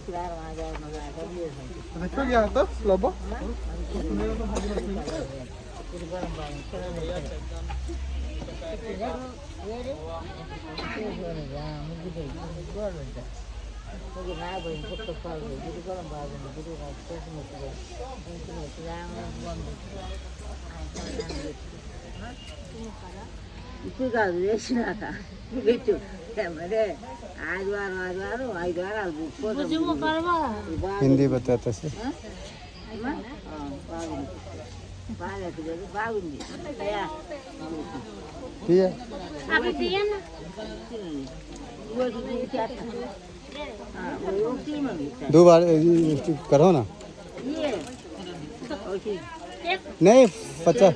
क्या था लोबो ఇప్పుడు కాదు వేసినాక పెట్టు మరి ఆదివారం 5 వారాలు हिंदी बताता से బాగుంది पिया दो बार करो ना नहीं 50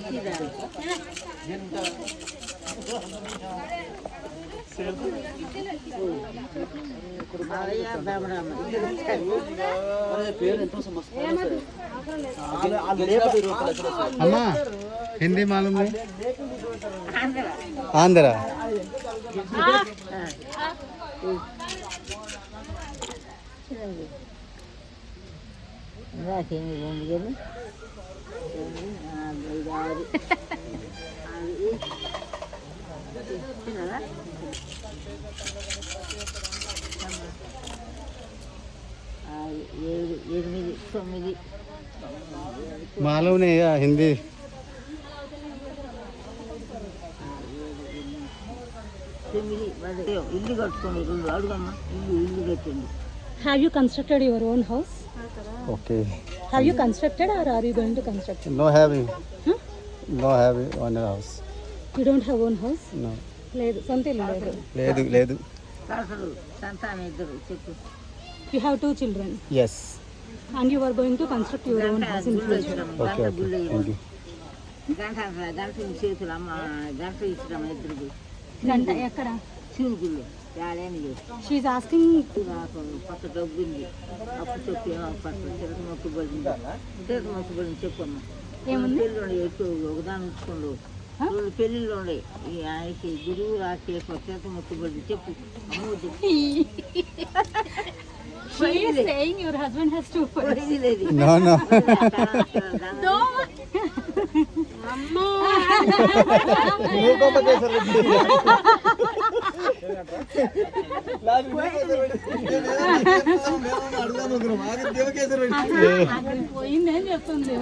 अम्मा हिंदी मालूम नहीं आंध्रा मालूम नहीं है हिंदी ఇల్లు కట్టుకోండి అడుగమ్మా ఇల్లు కట్టండి. Have you constructed your own house? okay Have you constructed or are you going to construct? no having Huh? no having on the house You don't have own house? no లేదు సొంత ఇల్లు లేదు. లేదు లేదు అసలు సంతానం ఇద్దరు చెప్పు. You have 2 children yes and you are going to construct your own house in future. okay okay thank you గంట చేతులు అమ్మ గంట ఇచ్చినాం ఇద్దరికి గంట ఎక్కడ? శివుని గుళ్ళు ఏడేమి చేసి She is asking నాకు పక్క డబ్బు ఉంది అప్పు చెప్పి పక్క చిరక మొక్కుబడింది చిరక మొక్కుబడింది చెప్పమ్మా. ఏముంది? పెళ్ళి ఎక్కువ ఒకదాని ఉంచుకోండు 2 పెళ్ళిళ్ళు ఉండే ఈ ఆయనకి గురువు రాసి చిరక మొక్కుబడింది చెప్పు అమ్మ చెప్పు. she is saying your husband has 2 wives. లేదు no no అమ్మా పోయిందని చెప్తుంది.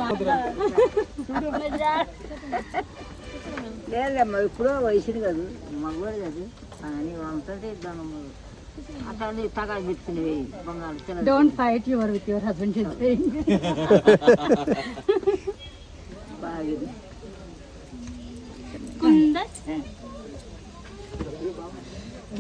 లేదమ్మా ఎప్పుడో వయసుని కాదు మగవాడు కాదు అని అంతంటే ఇద్దాను అట్లా తగాదు పెట్టుకునేవి బంగారు చిన్న Don't fight with your husband, she is saying. బాగా Kundat,